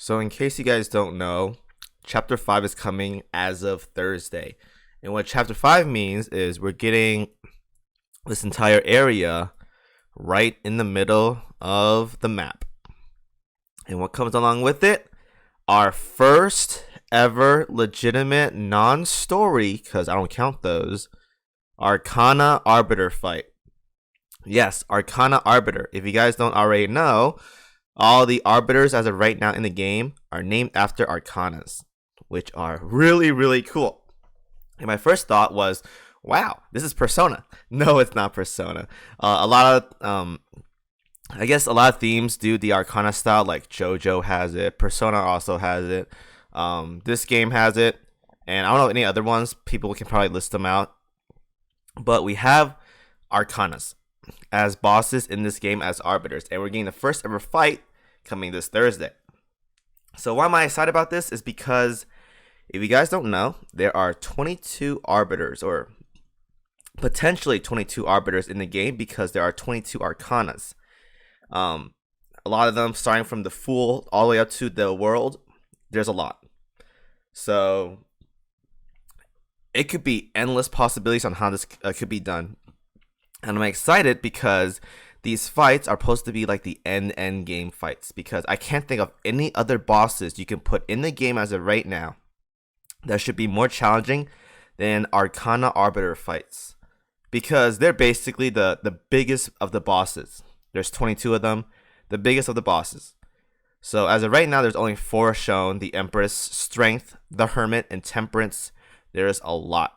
So, in case you guys don't know, Chapter 5 is coming as of Thursday. And what Chapter 5 means is we're getting this entire area right in the middle of the map. And what comes along with it? Our first ever legitimate non-story, because I don't count those, Arcana Arbiter fight. Yes, Arcana Arbiter. If you guys don't already know, all the arbiters as of right now in the game are named after Arcanas, which are really, really cool. And my first thought was, wow, this is Persona. No, it's not Persona. I guess a lot of themes do the Arcana style, like JoJo has it, Persona also has it, this game has it, and I don't know any other ones. People can probably list them out. But we have Arcanas as bosses in this game as arbiters, and we're getting the first ever fight coming this Thursday. So why am I excited about this is because if you guys don't know, there are 22 arbiters, or potentially 22 arbiters in the game, because there are 22 Arcanas. A lot of them starting from the Fool all the way up to the World. There's a lot. So it could be endless possibilities on how this could be done. And I'm excited because these fights are supposed to be like the end game fights, because I can't think of any other bosses you can put in the game as of right now that should be more challenging than Arcana Arbiter fights, because they're basically the biggest of the bosses. There's 22 of them, the biggest of the bosses. So as of right now, there's only 4 shown: the Empress, Strength, the Hermit, and Temperance. There's a lot.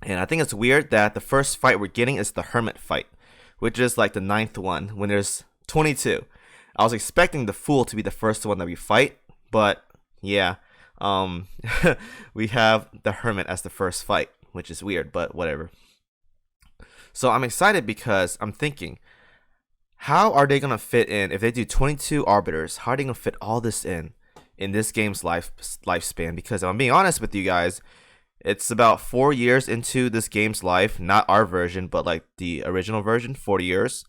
And I think it's weird that the first fight we're getting is the Hermit fight, which is like the 9th one when there's 22. I was expecting the Fool to be the first one that we fight, but yeah, we have the Hermit as the first fight, which is weird, but whatever. So I'm excited because I'm thinking, how are they gonna fit in if they do 22 arbiters? How are they gonna fit all this in this game's lifespan? Because if I'm being honest with you guys, it's about 4 years into this game's life, not our version, but like the original version, 4 years.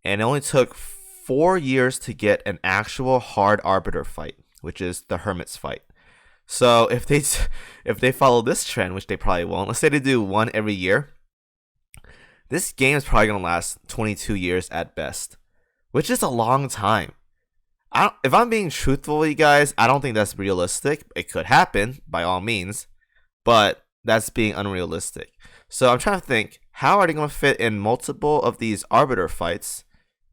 And it only took 4 years to get an actual hard arbiter fight, which is the Hermit's fight. So if they follow this trend, which they probably won't, let's say they do one every year, this game is probably going to last 22 years at best, which is a long time. If I'm being truthful with you guys, I don't think that's realistic. It could happen, by all means, but that's being unrealistic. So I'm trying to think, how are they going to fit in multiple of these arbiter fights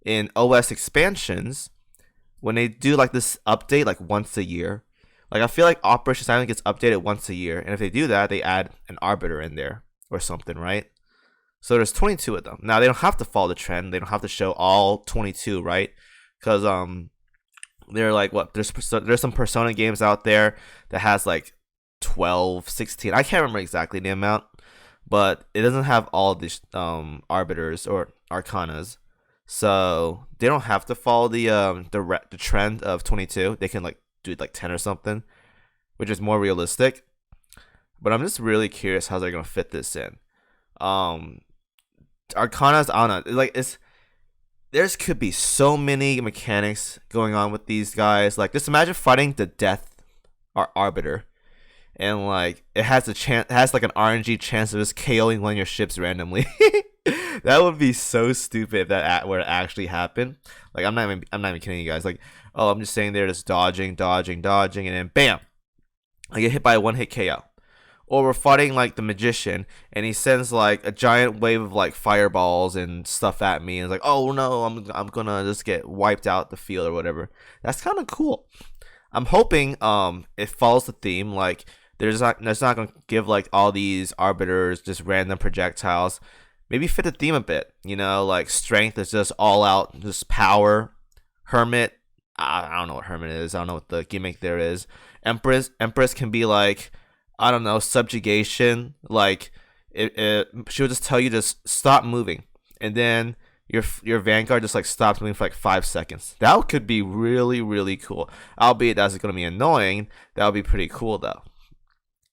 in OS expansions when they do like this update like once a year? Like, I feel like Operation Sirens gets updated once a year, and if they do that, they add an arbiter in there or something, right? So there's 22 of them. Now, they don't have to follow the trend. They don't have to show all 22, right? Because they're like, what? There's some Persona games out there that has like 12, 16. I can't remember exactly the amount, but it doesn't have all these arbiters or Arcanas. So they don't have to follow the trend of 22. They can like do like 10 or something, which is more realistic. But I'm just really curious how they're gonna fit this in. Arcanas, I don't know. Like, there's could be so many mechanics going on with these guys. Like, just imagine fighting the Death Arbiter, and like it has like an RNG chance of just KOing one of your ships randomly. That would be so stupid if that were to actually happen. Like, I'm not even kidding you guys. Like, oh, I'm just sitting there just dodging, and then bam, I get hit by a one-hit KO. Or we're fighting like the Magician, and he sends like a giant wave of like fireballs and stuff at me, and it's like, oh no, I'm gonna just get wiped out the field or whatever. That's kind of cool. I'm hoping it follows the theme. Like, there's not gonna give like all these arbiters just random projectiles. Maybe fit the theme a bit. You know, like Strength is just all out, just power. Hermit, I don't know what Hermit is. I don't know what the gimmick there is. Empress can be like, I don't know, subjugation. Like, she'll just tell you to stop moving, and then your Vanguard just like stops moving for like 5 seconds. That could be really, really cool. Albeit that's going to be annoying. That would be pretty cool though.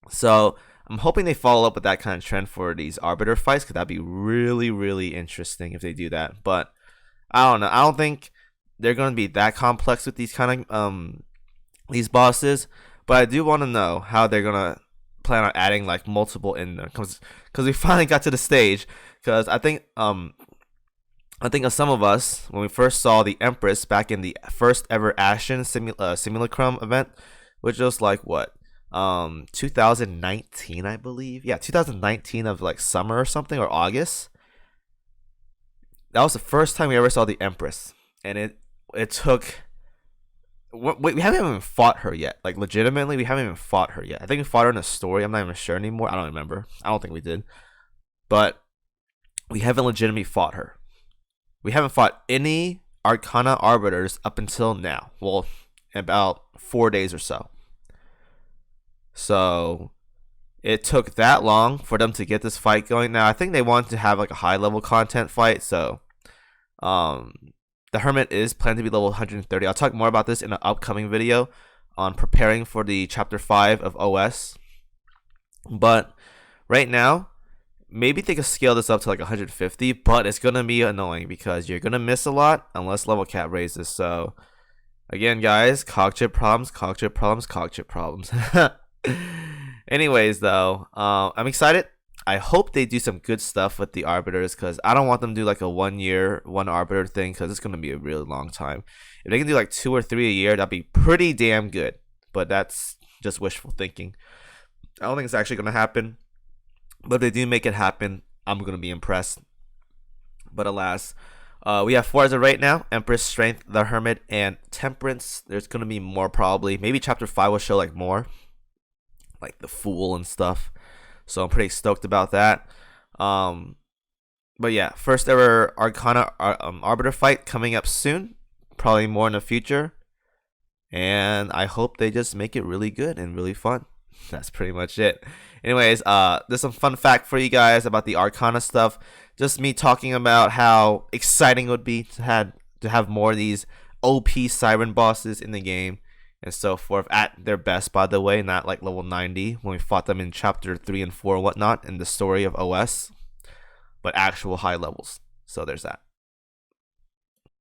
So I'm hoping they follow up with that kind of trend for these arbiter fights, because that'd be really, really interesting if they do that. But I don't know. I don't think they're going to be that complex with these kind of these bosses, but I do want to know how they're gonna plan on adding like multiple in there, because we finally got to the stage. Because I think of some of us when we first saw the Empress back in the first ever Ashen Simulacrum event, which was like what 2019, I believe. Yeah, 2019 of like summer or something, or August. That was the first time we ever saw the Empress, and it took. We haven't even fought her yet. Like legitimately, we haven't even fought her yet. I think we fought her in a story. I'm not even sure anymore. I don't remember. I don't think we did, but we haven't legitimately fought her. We haven't fought any Arcana Arbiters up until now. Well, about 4 days or so. So it took that long for them to get this fight going. Now I think they wanted to have like a high level content fight. So um, the Hermit is planned to be level 130. I'll talk more about this in an upcoming video on preparing for the chapter 5 of OS. But right now, maybe they could scale this up to like 150, but it's gonna be annoying because you're gonna miss a lot unless level cap raises. So again, guys, cog chip problems, cog chip problems, cog chip problems. Anyways, though, I'm excited. I hope they do some good stuff with the arbiters, because I don't want them to do like a 1 year one arbiter thing, because it's gonna be a really long time. If they can do like 2 or 3 a year, that'd be pretty damn good. But that's just wishful thinking. I don't think it's actually gonna happen. But if they do make it happen, I'm gonna be impressed. But alas, we have 4 as of right now: Empress, Strength, the Hermit, and Temperance. There's gonna be more probably. Maybe chapter 5 will show like more, like the Fool and stuff. So I'm pretty stoked about that. But yeah, first ever Arcana Arbiter fight coming up soon. Probably more in the future. And I hope they just make it really good and really fun. That's pretty much it. Anyways, there's some fun fact for you guys about the Arcana stuff. Just me talking about how exciting it would be to have more of these OP Siren bosses in the game and so forth, at their best, by the way, not like level 90 when we fought them in chapter 3 and 4 and whatnot in the story of OS, but actual high levels. So there's that.